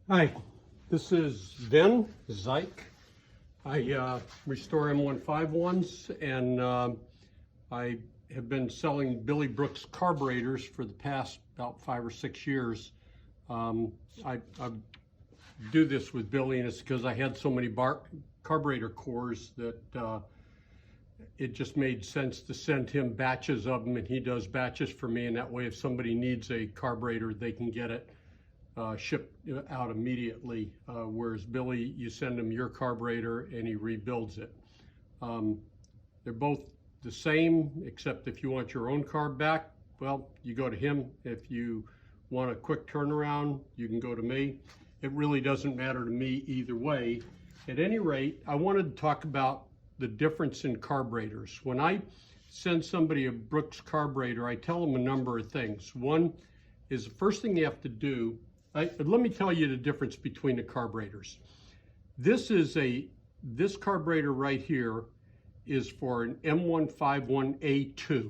Hi, this is Ben Zyke. I restore M151s, and I have been selling Billy Brooks carburetors for the past about 5 or 6 years. I do this with Billy, and it's because I had so many carburetor cores that it just made sense to send him batches of them, and he does batches for me, and that way if somebody needs a carburetor, they can get it shipped out immediately, whereas Billy, you send him your carburetor and he rebuilds it. They're both the same, except if you want your own carb back, well, you go to him. If you want a quick turnaround, you can go to me. It really doesn't matter to me either way. At any rate, I wanted to talk about the difference in carburetors. When I send somebody a Brooks carburetor, I tell them a number of things. One is the first thing you have to do. Let me tell you the difference between the carburetors. This carburetor right here is for an M151 A2.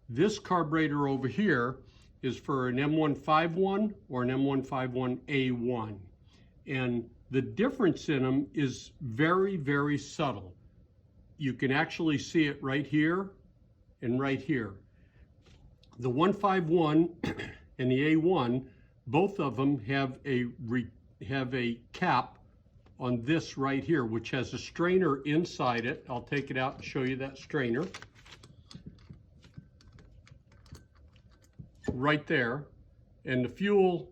This carburetor over here is for an M151 or an M151 A1. And the difference in them is very, very subtle. You can actually see it right here and right here. The 151 and the A1, both of them have a cap on this right here, which has a strainer inside it. I'll take it out and show you that strainer. Right there. And the fuel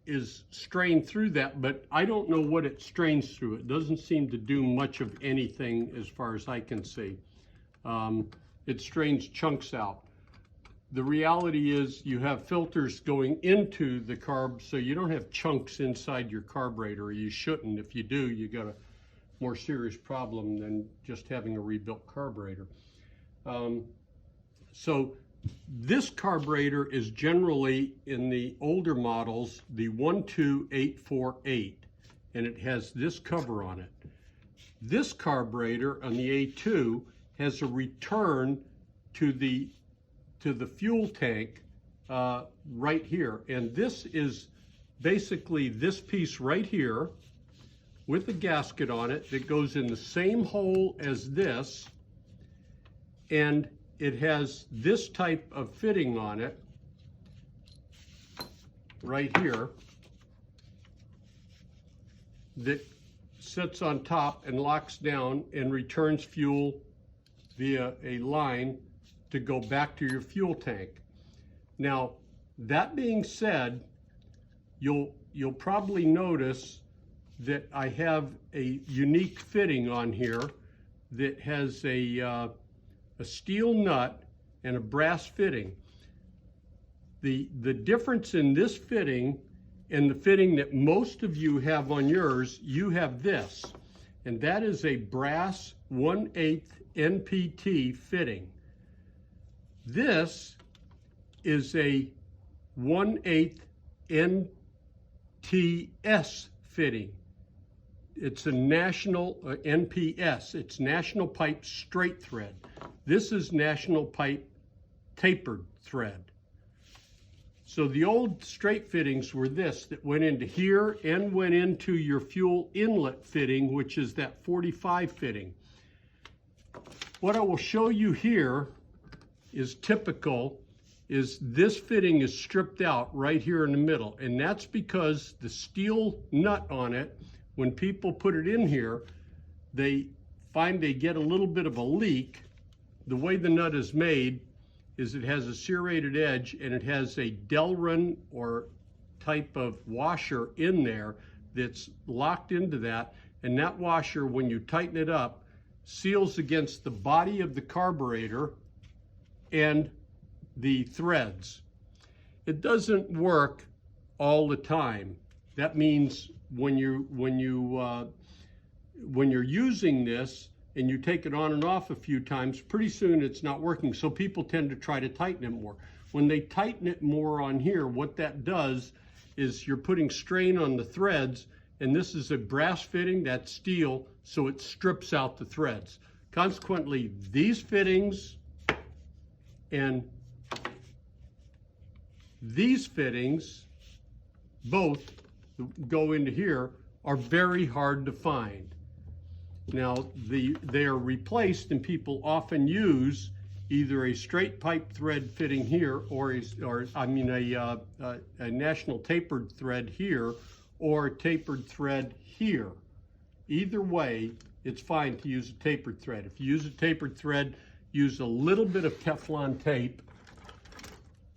is strained through that, but I don't know what it strains through. It doesn't seem to do much of anything as far as I can see. It strains chunks out. The reality is you have filters going into the carb, so you don't have chunks inside your carburetor, or you shouldn't. If you do, you got a more serious problem than just having a rebuilt carburetor. So this carburetor is generally, in the older models, the 12848, and it has this cover on it. This carburetor on the A2 has a return to the fuel tank right here. And this is basically this piece right here with a gasket on it that goes in the same hole as this, and it has this type of fitting on it right here that sits on top and locks down and returns fuel via a line to go back to your fuel tank. Now, that being said, you'll probably notice that I have a unique fitting on here that has a steel nut and a brass fitting. The difference in this fitting and the fitting that most of you have on yours, you have this, and that is a brass 1/8 NPT fitting. This is a 1/8 NTS fitting. It's a national NPS. It's National Pipe Straight Thread. This is National Pipe Tapered Thread. So the old straight fittings were this, that went into here and went into your fuel inlet fitting, which is that 45 fitting. What I will show you here is typical, is this fitting is stripped out right here in the middle, and that's because the steel nut on it, when people put it in here, they find they get a little bit of a leak. The way the nut is made is it has a serrated edge, and it has a Delrin or type of washer in there that's locked into that, and that washer, when you tighten it up, seals against the body of the carburetor and the threads. It doesn't work all the time. That means when you're using this and you take it on and off a few times, pretty soon it's not working. So people tend to try to tighten it more. When they tighten it more on here, what that does is you're putting strain on the threads, and this is a brass fitting, that's steel, so it strips out the threads. Consequently, these fittings and these fittings both go into here are very hard to find. Now, they are replaced, and people often use either a straight pipe thread fitting here or a national tapered thread here or a tapered thread here. Either way, it's fine to use a tapered thread. If you use a tapered thread, use a little bit of Teflon tape.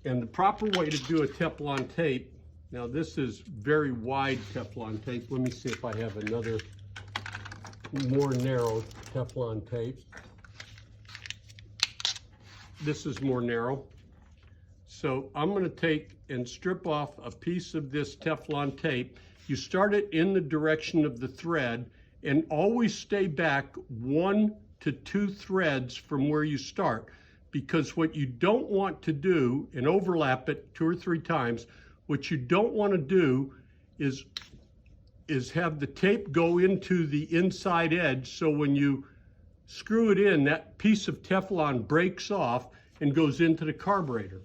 And the proper way to do a Teflon tape, now this is very wide Teflon tape. Let me see if I have another more narrow Teflon tape. This is more narrow. So I'm going to take and strip off a piece of this Teflon tape. You start it in the direction of the thread and always stay back 1 to 2 threads from where you start, because what you don't want to do, and overlap it 2 or 3 times, what you don't want to do is have the tape go into the inside edge, so when you screw it in, that piece of Teflon breaks off and goes into the carburetor.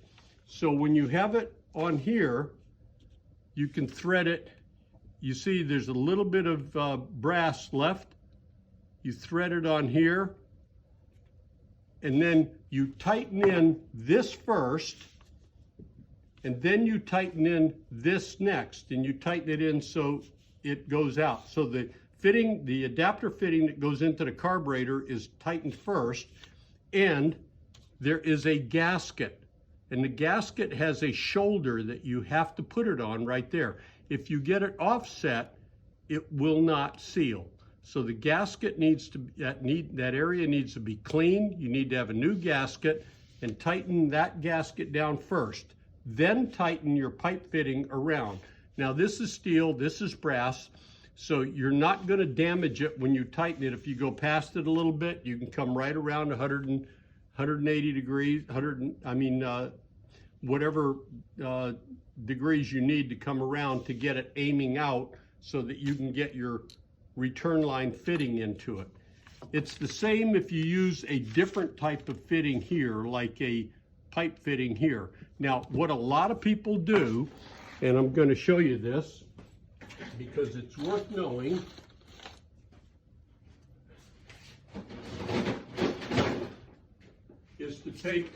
So when you have it on here, you can thread it. You see there's a little bit of brass left. You thread it on here, and then you tighten in this first, and then you tighten in this next, and you tighten it in so it goes out. So the fitting, the adapter fitting that goes into the carburetor is tightened first, and there is a gasket, and the gasket has a shoulder that you have to put it on right there. If you get it offset, it will not seal. So the gasket needs to, that area needs to be clean. You need to have a new gasket and tighten that gasket down first. Then tighten your pipe fitting around. Now this is steel, this is brass, so you're not going to damage it when you tighten it. If you go past it a little bit, you can come right around 180 degrees, whatever degrees you need to come around to get it aiming out so that you can get your return line fitting into it. It's the same if you use a different type of fitting here, like a pipe fitting here. Now, what a lot of people do, and I'm going to show you this because it's worth knowing, is to take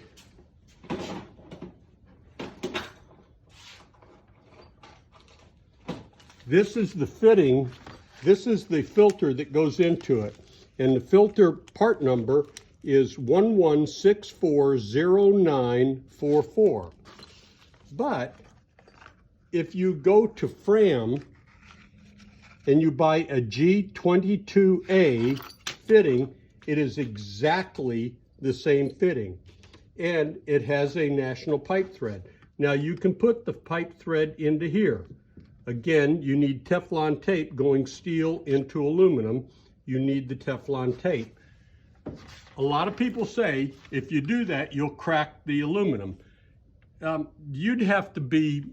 this is the fitting, this is the filter that goes into it, and the filter part number is 11640944. But if you go to Fram and you buy a G22A fitting, it is exactly the same fitting, and it has a national pipe thread. Now you can put the pipe thread into here. Again, you need Teflon tape going steel into aluminum. You need the Teflon tape. A lot of people say if you do that, you'll crack the aluminum. You'd have to be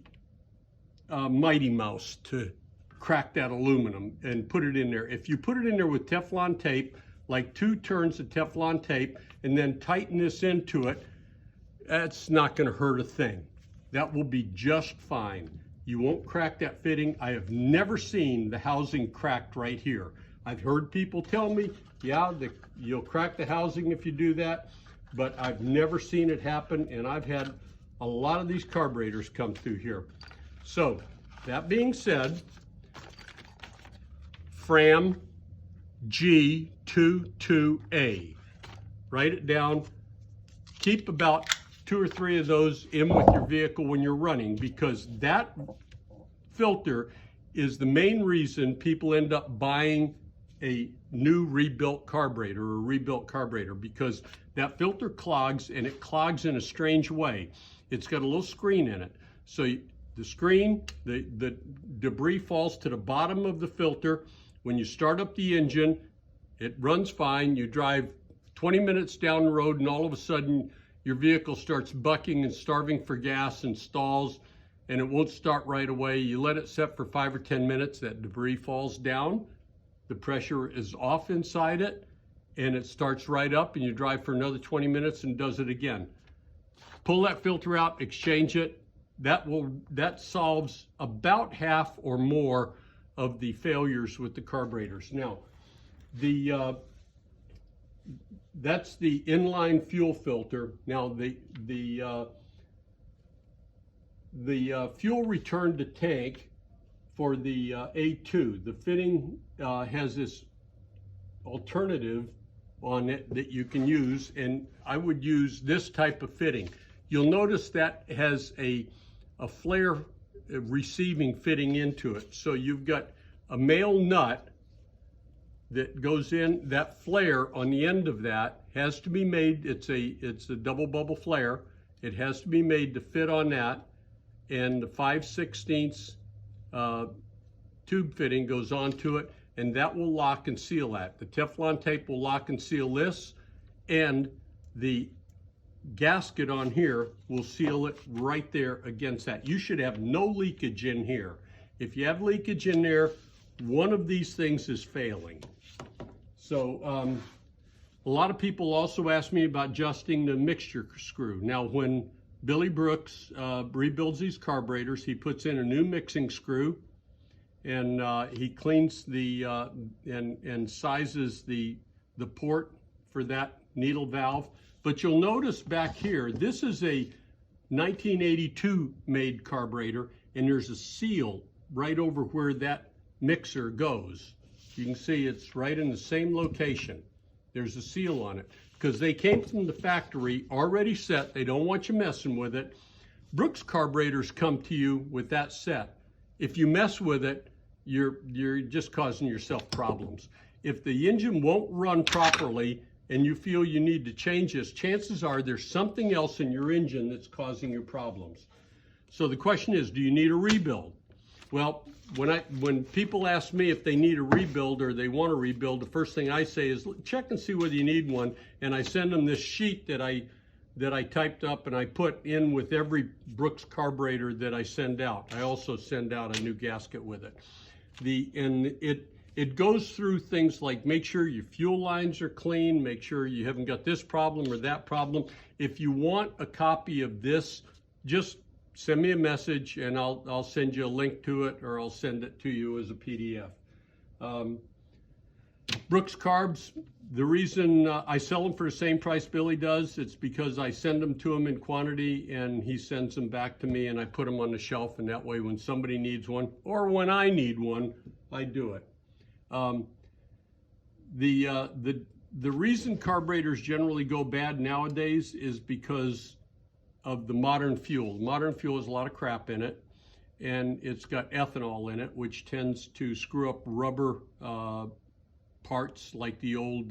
Mighty Mouse to crack that aluminum and put it in there. If you put it in there with Teflon tape, like 2 turns of Teflon tape, and then tighten this into it, that's not going to hurt a thing. That will be just fine. You won't crack that fitting. I have never seen the housing cracked right here. I've heard people tell me, yeah, you'll crack the housing if you do that, but I've never seen it happen, and I've had a lot of these carburetors come through here. So, that being said, Fram G22A. Write it down. Keep about 2 or 3 of those in with your vehicle when you're running, because that filter is the main reason people end up buying a new rebuilt carburetor or a rebuilt carburetor, because that filter clogs, and it clogs in a strange way. It's got a little screen in it. So the screen, the debris falls to the bottom of the filter. When you start up the engine, it runs fine. You drive 20 minutes down the road, and all of a sudden your vehicle starts bucking and starving for gas and stalls, and it won't start right away. You let it set for 5 or 10 minutes, that debris falls down, the pressure is off inside it, and it starts right up, and you drive for another 20 minutes and does it again. Pull that filter out, exchange it, that solves about half or more of the failures with the carburetors. Now, that's the inline fuel filter. Now the fuel return to tank for the A2, the fitting has this alternative on it that you can use, and I would use this type of fitting. You'll notice that has a flare receiving fitting into it. So you've got a male nut that goes in. That flare on the end of that has to be made, it's a double bubble flare. It has to be made to fit on that, and the 5/16 tube fitting goes onto it, and that will lock and seal that. The Teflon tape will lock and seal this, and the gasket on here will seal it right there against that. You should have no leakage in here. If you have leakage in there, one of these things is failing. So a lot of people also ask me about adjusting the mixture screw. Now, when Billy Brooks rebuilds these carburetors, he puts in a new mixing screw, and he cleans the and sizes the port for that needle valve. But you'll notice back here, this is a 1982 made carburetor, and there's a seal right over where that mixer goes. You can see it's right in the same location. There's a seal on it because they came from the factory already set. They don't want you messing with it. Brooks carburetors come to you with that set. If you mess with it, you're just causing yourself problems. If the engine won't run properly and you feel you need to change this, chances are there's something else in your engine that's causing you problems. So the question is, do you need a rebuild? Well, when people ask me if they need a rebuild or they want to rebuild, the first thing I say is check and see whether you need one, and I send them this sheet that I typed up and I put in with every Brooks carburetor that I send out. I also send out a new gasket with it. It goes through things like make sure your fuel lines are clean, make sure you haven't got this problem or that problem. If you want a copy of this, just send me a message and I'll send you a link to it, or I'll send it to you as a PDF. Brooks carbs, the reason I sell them for the same price Billy does, it's because I send them to him in quantity and he sends them back to me, and I put them on the shelf, and that way when somebody needs one or when I need one, I do it. The reason carburetors generally go bad nowadays is because of the modern fuel. Modern fuel has a lot of crap in it, and it's got ethanol in it, which tends to screw up rubber parts like the old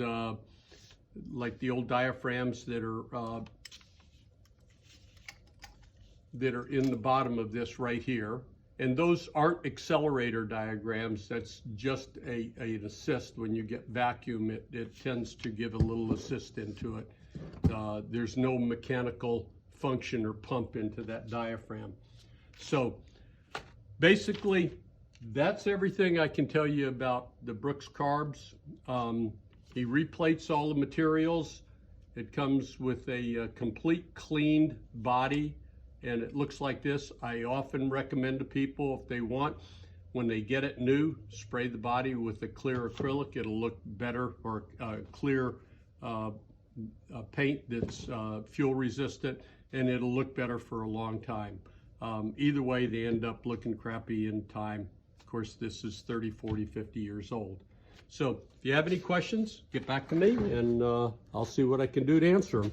diaphragms that are in the bottom of this right here. And those aren't accelerator diagrams. That's just an assist. When you get vacuum, it tends to give a little assist into it. There's no mechanical function or pump into that diaphragm. So basically, that's everything I can tell you about the Brooks carbs. He replates all the materials. It comes with a complete cleaned body, and it looks like this. I often recommend to people, if they want, when they get it new, spray the body with a clear acrylic. It'll look better, or clear paint that's fuel resistant, and it'll look better for a long time. Either way, they end up looking crappy in time. Of course, this is 30, 40, 50 years old. So if you have any questions, get back to me, and I'll see what I can do to answer them.